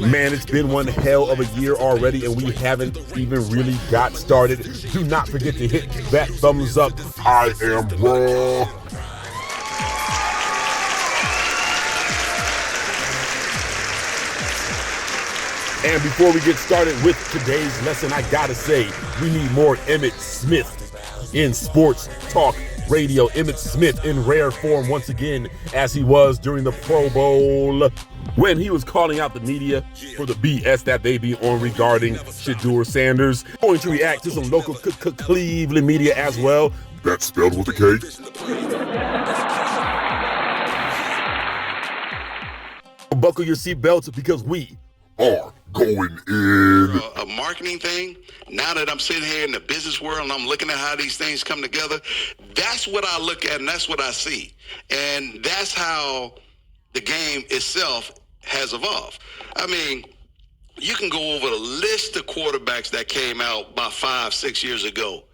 Man, it's been one hell of a year already, and we haven't even really got started. Do not forget to hit that thumbs up. I am raw. And before we get started with today's lesson, I gotta say, we need more Emmitt Smith in sports talk radio. Emmitt Smith in rare form once again, as he was during the Pro Bowl, when he was calling out the media for the BS that they be on regarding Shedeur Sanders. Going to react to some local Cleveland media as well. That's spelled with a K. Buckle your seatbelts because we are going in. A marketing thing. Now that I'm sitting here in the business world and I'm looking at how these things come together, that's what I look at and that's what I see. And that's how the game itself has evolved. I mean, you can go over the list of quarterbacks that came out about 5-6 years ago,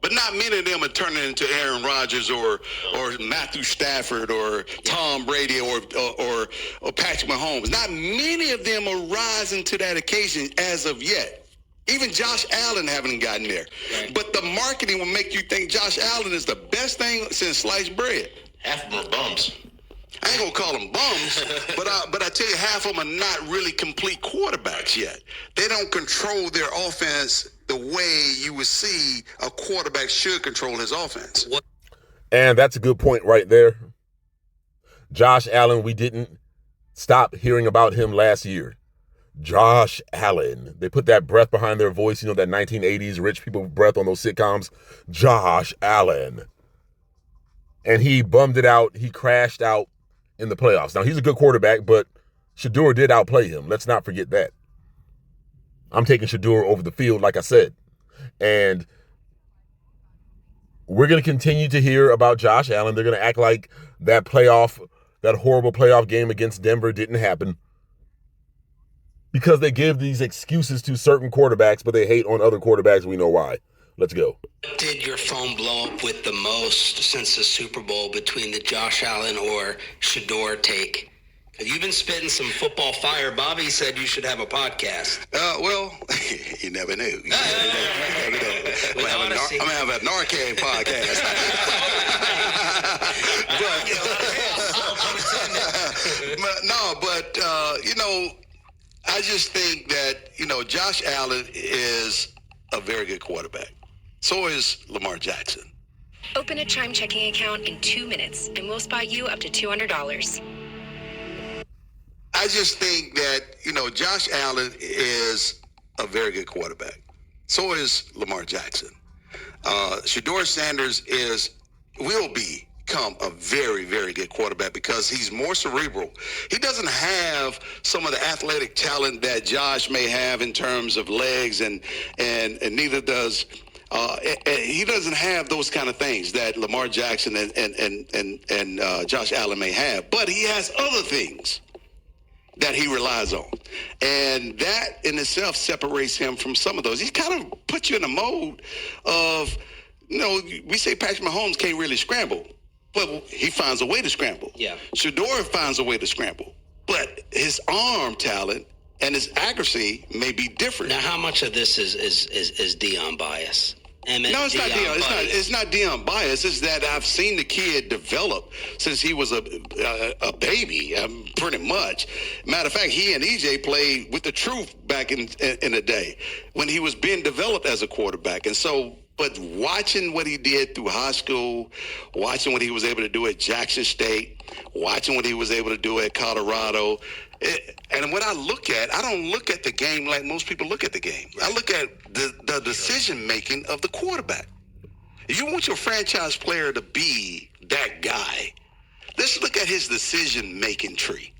but not many of them are turning into Aaron Rodgers or Matthew Stafford or Tom Brady or Patrick Mahomes. Not many of them are rising to that occasion as of yet. Even Josh Allen haven't gotten there. Right. But the marketing will make you think Josh Allen is the best thing since sliced bread. Half of them are bums. I ain't gonna call them bums, but I tell you, half of them are not really complete quarterbacks yet. They don't control their offense the way you would see a quarterback should control his offense. And that's a good point right there. Josh Allen, we didn't stop hearing about him last year. Josh Allen. They put that breath behind their voice, that 1980s rich people breath on those sitcoms. Josh Allen. And he bummed it out. He crashed out in the playoffs. Now, he's a good quarterback, but Shedeur did outplay him. Let's not forget that. I'm taking Shedeur over the field, like I said. And we're going to continue to hear about Josh Allen. They're going to act like that horrible playoff game against Denver didn't happen, because they give these excuses to certain quarterbacks, but they hate on other quarterbacks. We know why. Let's go. Did your phone blow up with the most since the Super Bowl between the Josh Allen or Shedeur take? You've been spitting some football fire. Bobby said you should have a podcast. Well, you never knew. I'm going to have a Narcan podcast. but I just think that, Josh Allen is a very good quarterback. So is Lamar Jackson. Open a Chime checking account in 2 minutes, and we'll spot you up to $200. I just think that, Josh Allen is a very good quarterback. So is Lamar Jackson. Shedeur Sanders will become a very, very good quarterback because he's more cerebral. He doesn't have some of the athletic talent that Josh may have in terms of legs, and neither does he doesn't have those kind of things that Lamar Jackson and Josh Allen may have, but he has other things that he relies on. And that in itself separates him from some of those. He kind of puts you in a mode of, we say Patrick Mahomes can't really scramble, but he finds a way to scramble. Yeah. Shedeur finds a way to scramble, but his arm talent and his accuracy may be different. Now, how much of this is Dion bias? Emmitt, No, it's not Dion. It's not Dion bias. It's that I've seen the kid develop since he was a baby, pretty much. Matter of fact, he and EJ played with the truth back in the day when he was being developed as a quarterback. And so, but watching what he did through high school, watching what he was able to do at Jackson State, watching what he was able to do at Colorado, and what I look at, I don't look at the game like most people look at the game. I look at the decision-making of the quarterback. If you want your franchise player to be that guy, let's look at his decision-making tree.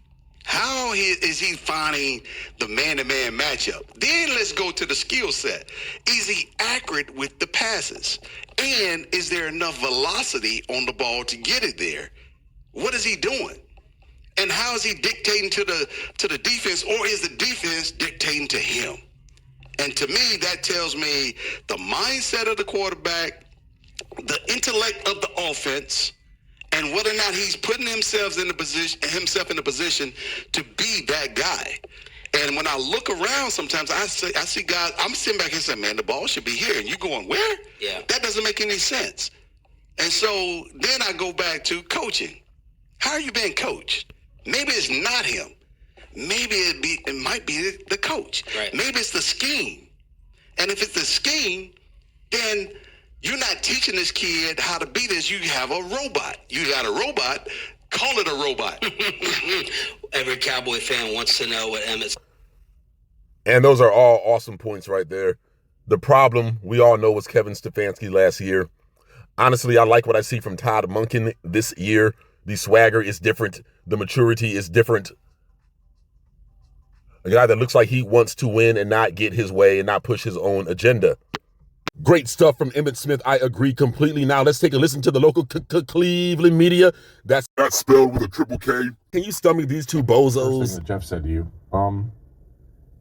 How is he finding the man-to-man matchup? Then let's go to the skill set. Is he accurate with the passes? And is there enough velocity on the ball to get it there? What is he doing? And how is he dictating to the defense, or is the defense dictating to him? And to me, that tells me the mindset of the quarterback, the intellect of the offense, and whether or not he's putting himself in the position to be that guy. And when I look around, sometimes I see guys. I'm sitting back and saying, "Man, the ball should be here," and you going where? Yeah, that doesn't make any sense. And so then I go back to coaching. How are you being coached? Maybe it's not him. Maybe it might be the coach. Right. Maybe it's the scheme. And if it's the scheme, then you're not teaching this kid how to be this. You have a robot. You got a robot. Call it a robot. Every Cowboy fan wants to know what Emmitt. And those are all awesome points right there. The problem, we all know, was Kevin Stefanski last year. Honestly, I like what I see from Todd Monken this year. The swagger is different. The maturity is different. A guy that looks like he wants to win and not get his way and not push his own agenda. Great stuff from Emmitt Smith. I agree completely. Now let's take a listen to the local Cleveland media. That's spelled with a triple K. Can you stomach these two bozos? First thing that Jeff said to you.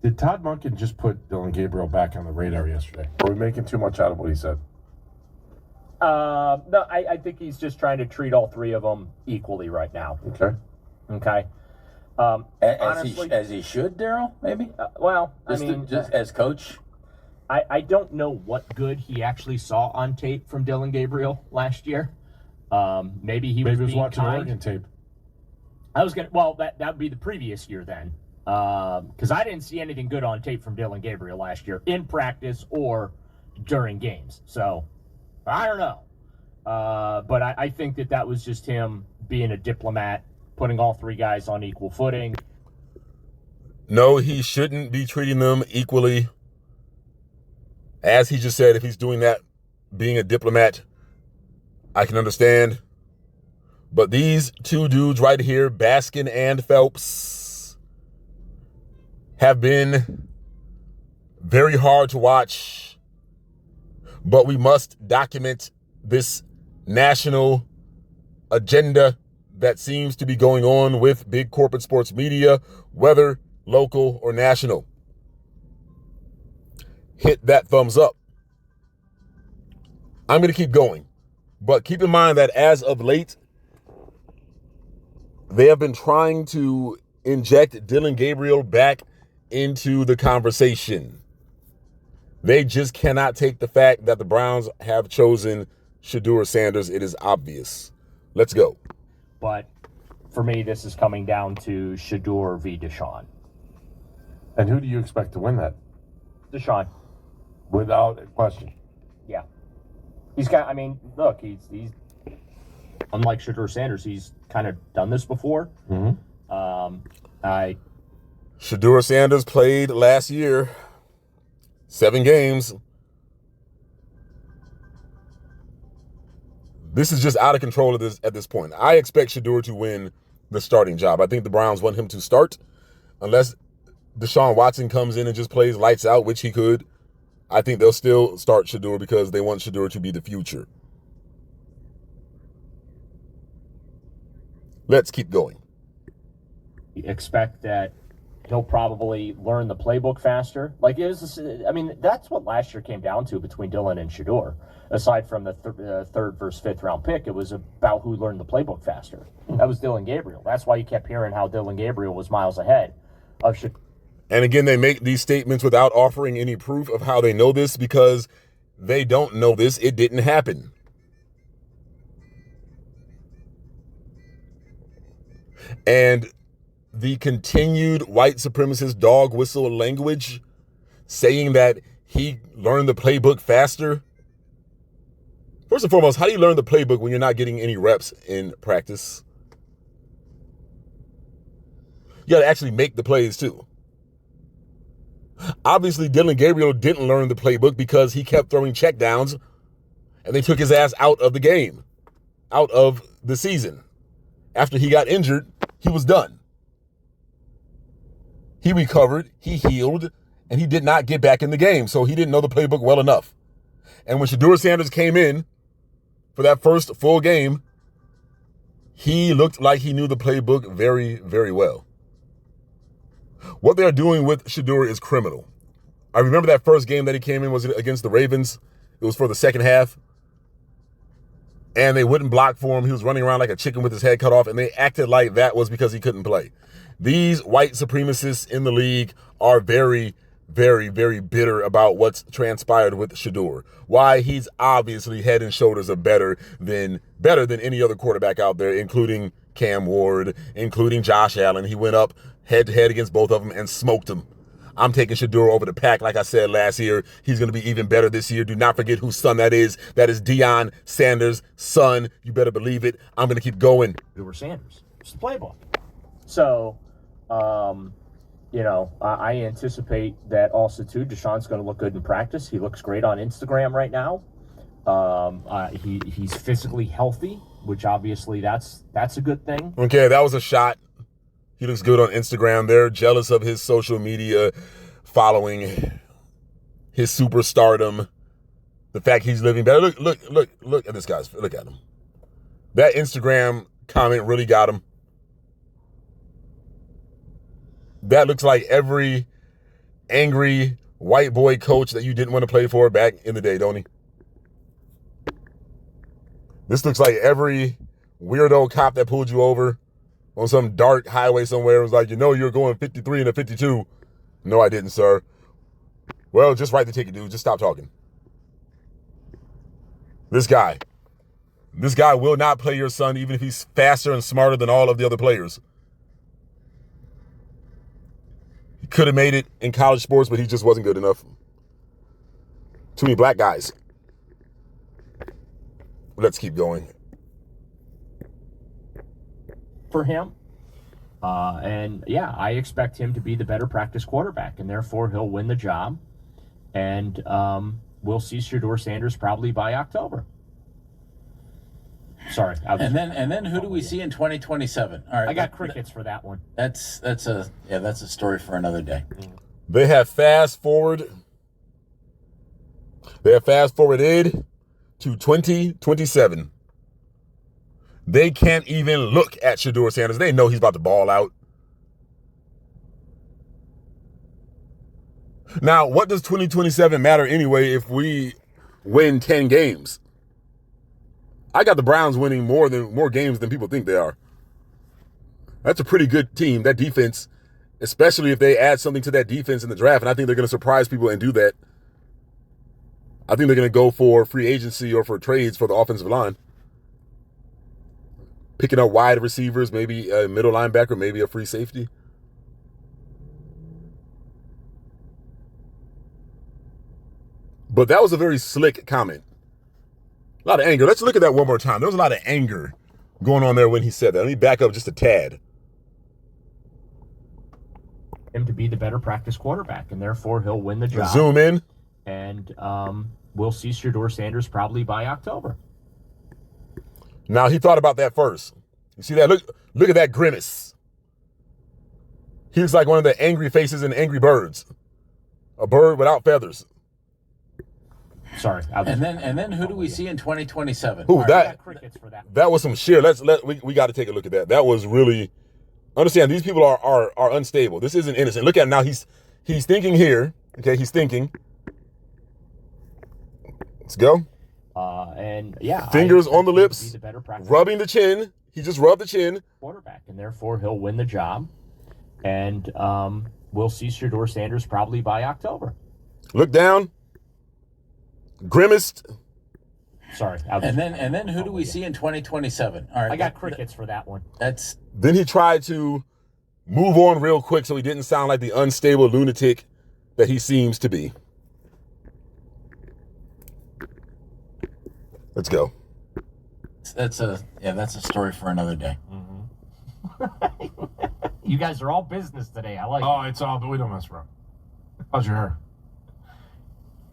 Did Todd Monken just put Dillon Gabriel back on the radar yesterday? Are we making too much out of what he said? No, I think he's just trying to treat all three of them equally right now. Okay. Honestly, as he should, Daryl, maybe? just as coach? I don't know what good he actually saw on tape from Dillon Gabriel last year. Maybe he was being watching kind. Oregon tape. That would be the previous year then. Because I didn't see anything good on tape from Dillon Gabriel last year in practice or during games. So, I don't know. But I think that was just him being a diplomat, putting all three guys on equal footing. No, he shouldn't be treating them equally. As he just said, if he's doing that, being a diplomat, I can understand. But these two dudes right here, Baskin and Phelps, have been very hard to watch. But we must document this national agenda that seems to be going on with big corporate sports media, whether local or national. Hit that thumbs up. I'm going to keep going. But keep in mind that as of late, they have been trying to inject Dillon Gabriel back into the conversation. They just cannot take the fact that the Browns have chosen Shedeur Sanders. It is obvious. Let's go. But for me, this is coming down to Shedeur v. Deshaun. And who do you expect to win that? Deshaun. Without a question. Yeah. He's got, look, he's unlike Shedeur Sanders, he's kind of done this before. Mm-hmm. Shedeur Sanders played last year, 7 games. This is just out of control at this point. I expect Shedeur to win the starting job. I think the Browns want him to start, unless Deshaun Watson comes in and just plays lights out, which he could. I think they'll still start Shedeur because they want Shedeur to be the future. Let's keep going. Expect that he'll probably learn the playbook faster. That's what last year came down to between Dillon and Shedeur. Aside from the third versus fifth round pick, it was about who learned the playbook faster. That was Dillon Gabriel. That's why you kept hearing how Dillon Gabriel was miles ahead of Shedeur. And again, they make these statements without offering any proof of how they know this because they don't know this. It didn't happen. And the continued white supremacist dog whistle language, saying that he learned the playbook faster. First and foremost, how do you learn the playbook when you're not getting any reps in practice? You got to actually make the plays too. Obviously, Dillon Gabriel didn't learn the playbook because he kept throwing checkdowns and they took his ass out of the game, out of the season. After he got injured, he was done. He recovered, he healed, and he did not get back in the game, so he didn't know the playbook well enough. And when Shedeur Sanders came in for that first full game, he looked like he knew the playbook very, very well. What they're doing with Shedeur is criminal. I remember that first game that he came in was against the Ravens. It was for the second half. and they wouldn't block for him. He was running around like a chicken with his head cut off, and they acted like that was because he couldn't play. These white supremacists in the league are very, very, very bitter about what's transpired with Shedeur. Why? He's obviously head and shoulders better than any other quarterback out there, including Cam Ward, including Josh Allen. He went up head-to-head against both of them and smoked them. I'm taking Shedeur over the pack. Like I said last year, he's going to be even better this year. Do not forget whose son that is. That is Deion Sanders' son. You better believe it. I'm going to keep going. Shedeur Sanders. It's the playbook. So, I anticipate that also, too, Deshaun's going to look good in practice. He looks great on Instagram right now. He's physically healthy, which obviously that's a good thing. Okay, that was a shot. He looks good on Instagram. They're jealous of his social media following, his superstardom, the fact he's living better. Look at this guy. Look at him. That Instagram comment really got him. That looks like every angry white boy coach that you didn't want to play for back in the day, don't he? This looks like every weirdo cop that pulled you over on some dark highway somewhere and was like, you're going 53 and a 52. No, I didn't, sir. Well, just write the ticket, dude. Just stop talking. This guy will not play your son even if he's faster and smarter than all of the other players. He could have made it in college sports, but he just wasn't good enough. Too many black guys. Let's keep going. For him. I expect him to be the better practice quarterback, and therefore he'll win the job. And we'll see Shedeur Sanders probably by October. Sorry. And then who do we see in 2027? All right, I got crickets for that one. That's a story for another day. They have fast forwarded to 2027. They can't even look at Shedeur Sanders. They know he's about to ball out. Now, what does 2027 matter anyway if we win 10 games? I got the Browns winning more games than people think they are. That's a pretty good team, that defense, especially if they add something to that defense in the draft, and I think they're going to surprise people and do that. I think they're going to go for free agency or for trades for the offensive line. Picking up wide receivers, maybe a middle linebacker, maybe a free safety. But that was a very slick comment. A lot of anger. Let's look at that one more time. There was a lot of anger going on there when he said that. Let me back up just a tad. Him to be the better practice quarterback, and therefore he'll win the job. Zoom in. And we'll see Shedeur Sanders probably by October. Now, he thought about that first. You see that? Look at that grimace. He looks like one of the angry faces in Angry Birds. A bird without feathers. Sorry. And then who do we see in 2027? Ooh, that was some sheer. We got to take a look at that. That was really. Understand, these people are unstable. This isn't innocent. Look at him now. He's thinking here. Okay, he's thinking. Let's go. Fingers on the lips, rubbing the chin. He just rubbed the chin. Quarterback, and therefore he'll win the job. And we'll see Shedeur Sanders probably by October. Look down. Grimaced. Sorry. And then who do we see in 2027? All right, I got crickets for that one. Then he tried to move on real quick so he didn't sound like the unstable lunatic that he seems to be. Let's go. That's a story for another day. Mm-hmm. You guys are all business today. I like it. Oh, it's all, but we don't mess around. How's your hair?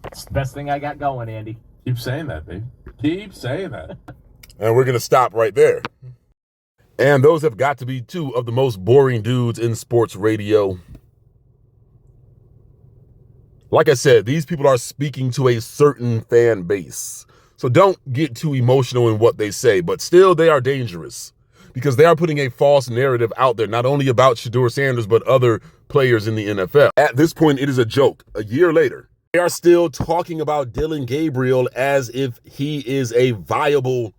It's the best thing I got going, Andy. Keep saying that, babe. Keep saying that. And we're going to stop right there. And those have got to be two of the most boring dudes in sports radio. Like I said, these people are speaking to a certain fan base. So don't get too emotional in what they say, but still they are dangerous because they are putting a false narrative out there, not only about Shedeur Sanders, but other players in the NFL. At this point, it is a joke. A year later, they are still talking about Dillon Gabriel as if he is a viable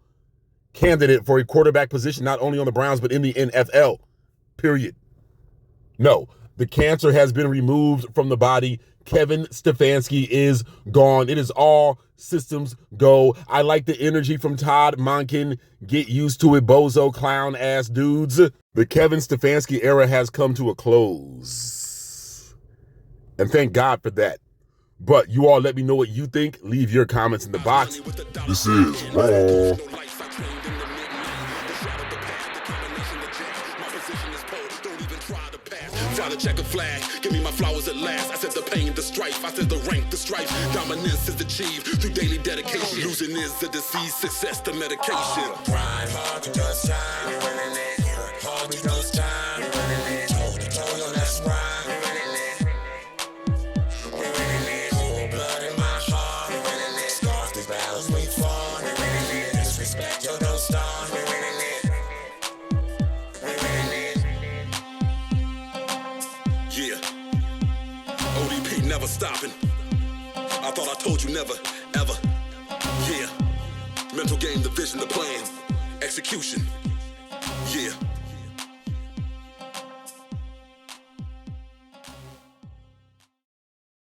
candidate for a quarterback position, not only on the Browns, but in the NFL, period. No, the cancer has been removed from the body. Kevin Stefanski is gone. It is all systems go. I like the energy from Todd Monken. Get used to it, bozo clown ass dudes. The Kevin Stefanski era has come to a close. And thank God for that. But you all let me know what you think. Leave your comments in the box. This is Raw. Try to check a flag, give me my flowers at last. I said the pain, the strife, I said the rank, the strife. Dominance is achieved through daily dedication. Losing is a disease, success the medication. Grind hard to just shine, we're winning it. Work hard to just time, we're winning it. Toe to toe, that's right, we're winning it. We're winning it. Cold blood in my heart, we're winning it. Scars through battles we fought, we're winning it. Disrespect, yo, don't start, we're winning it. We're winning it. Yeah, ODP never stopping. I thought I told you never, ever. Yeah, mental game, the vision, the plan, execution. Yeah.